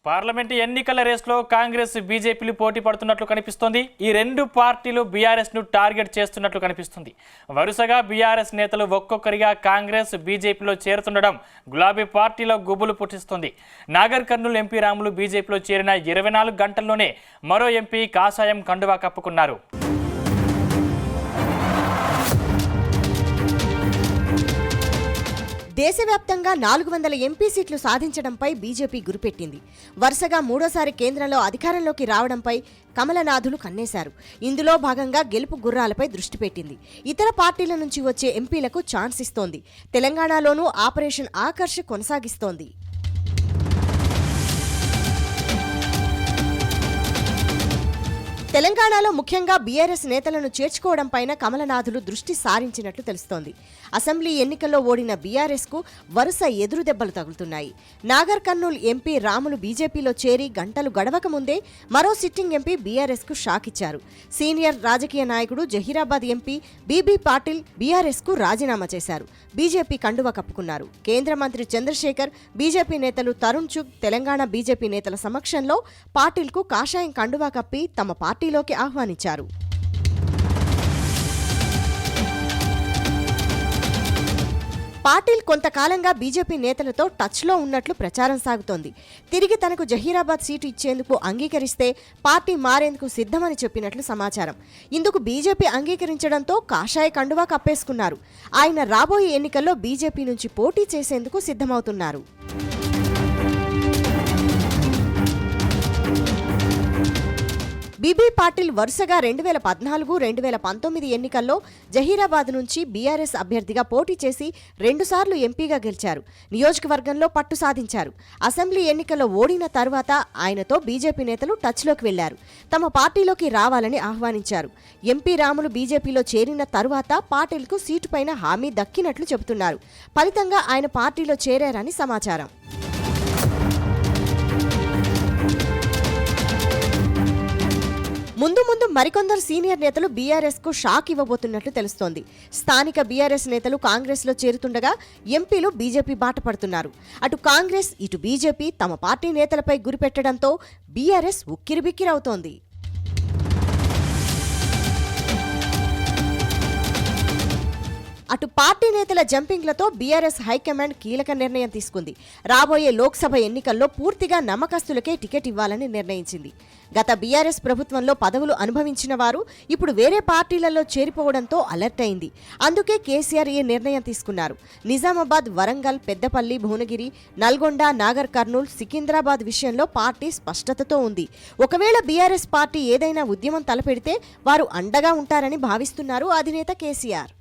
Parliament ఎన్నికల రేస్లో కాంగ్రెస్ బీజేపీలు పోటీ పడుతున్నట్లు కనిపిస్తోంది. ఈ రెండు పార్టీలు బీఆర్ఎస్ ను టార్గెట్ చేస్తున్నట్లు కనిపిస్తుంది. వరుసగా బీఆర్ఎస్ నేతలు ఒక్కొక్కరిగా కాంగ్రెస్ బీజేపీలో చేరుతుండడం గులాబీ పార్టీలో గుబులు పుట్టిస్తుంది. నాగర్ కర్నూల్ ఎంపీ రాములు బీజేపీలో చేరిన 24 గంటల్లోనే మరో ఎంపీ కాషాయం కండువా కప్పుకున్నారు. దేశవ్యాప్తంగా 400 ఎంపీ సీట్లు సాధించడంపై బీజేపీ గురిపెట్టింది. వరుసగా మూడోసారి కేంద్రంలో అధికారంలోకి రావడంపై కమలనాథులు కన్నేశారు. ఇందులో భాగంగా గెలుపు గుర్రాలపై దృష్టి పెట్టింది. ఇతర పార్టీల నుంచి వచ్చే ఎంపీలకు ఛాన్స్ ఇస్తోంది. తెలంగాణలోనూ ఆపరేషన్ ఆకర్ష్ కొనసాగిస్తోంది. తెలంగాణలో ముఖ్యంగా బీఆర్ఎస్ నేతలను చేర్చుకోవడం పైన కమలనాథులు దృష్టి సారించినట్లు తెలుస్తోంది. అసెంబ్లీ ఎన్నికల్లో ఓడిన బీఆర్ఎస్ కు వరుస ఎదురుదెబ్బలు తగులుతున్నాయి. నాగర్ కర్నూల్ ఎంపీ రాములు బీజేపీలో చేరి గంటలు గడవక ముందే మరో సిట్టింగ్ ఎంపీ బీఆర్ఎస్ కు షాక్ ఇచ్చారు. సీనియర్ రాజకీయ నాయకుడు జహీరాబాద్ ఎంపీ బీబీ పాటిల్ బీఆర్ఎస్ కు రాజీనామా చేశారు. బీజేపీ కండువా కప్పుకున్నారు. కేంద్ర మంత్రి చంద్రశేఖర్, బీజేపీ నేతలు తరుణ్ చుగ్, తెలంగాణ బీజేపీ నేతల సమక్షంలో పాటిల్ కు కాషాయం కండువా కప్పి తమ పార్టీలోకి ఆహ్వానించారు. పాటిల్ కొంతకాలంగా బీజేపీ నేతలతో టచ్లో ఉన్నట్లు ప్రచారం సాగుతోంది. తిరిగి తనకు జహీరాబాద్ సీటు ఇచ్చేందుకు అంగీకరిస్తే పార్టీ మారేందుకు సిద్ధమని చెప్పినట్లు సమాచారం. ఇందుకు బీజేపీ అంగీకరించడంతో కాషాయ కండువా కప్పేసుకున్నారు. ఆయన రాబోయే ఎన్నికల్లో బీజేపీ నుంచి పోటీ చేసేందుకు సిద్ధమవుతున్నారు. బీబీ పాటిల్ వరుసగా 2014, 2019 ఎన్నికల్లో జహీరాబాద్ నుంచి బీఆర్ఎస్ అభ్యర్థిగా పోటీ చేసి 2 సార్లు ఎంపీగా గెలిచారు. నియోజకవర్గంలో పట్టు సాధించారు. అసెంబ్లీ ఎన్నికల్లో ఓడిన తర్వాత ఆయనతో బీజేపీ నేతలు టచ్లోకి వెళ్లారు. తమ పార్టీలోకి రావాలని ఆహ్వానించారు. ఎంపీ రాములు బీజేపీలో చేరిన తరువాత పాటిల్కు సీటుపైన హామీ దక్కినట్లు చెబుతున్నారు. ఫలితంగా ఆయన పార్టీలో చేరారని సమాచారం. ముందు మరికొందరు సీనియర్ నేతలు బీఆర్ఎస్ కు షాక్ ఇవ్వబోతున్నట్లు తెలుస్తోంది. స్థానిక బీఆర్ఎస్ నేతలు కాంగ్రెస్ లో చేరుతుండగా ఎంపీలు బీజేపీ బాట పడుతున్నారు. అటు కాంగ్రెస్, ఇటు బీజేపీ తమ పార్టీ నేతలపై గురిపెట్టడంతో బీఆర్ఎస్ ఉక్కిరిబిక్కిరవుతోంది. అటు పార్టీ నేతల జంపింగ్లతో బీఆర్ఎస్ హైకమాండ్ కీలక నిర్ణయం తీసుకుంది. రాబోయే లోక్సభ ఎన్నికల్లో పూర్తిగా నమ్మకస్తులకే టికెట్ ఇవ్వాలని నిర్ణయించింది. గత బీఆర్ఎస్ ప్రభుత్వంలో పదవులు అనుభవించిన వారు ఇప్పుడు వేరే పార్టీలలో చేరిపోవడంతో అలర్ట్ అయింది. అందుకే కేసీఆర్ ఈ నిర్ణయం తీసుకున్నారు. నిజామాబాద్, వరంగల్, పెద్దపల్లి, భువనగిరి, నల్గొండ, నాగర్ కర్నూల్, సికింద్రాబాద్ విషయంలో పార్టీ స్పష్టతతో ఉంది. ఒకవేళ బీఆర్ఎస్ పార్టీ ఏదైనా ఉద్యమం తలపెడితే వారు అండగా ఉంటారని భావిస్తున్నారు అధినేత కేసీఆర్.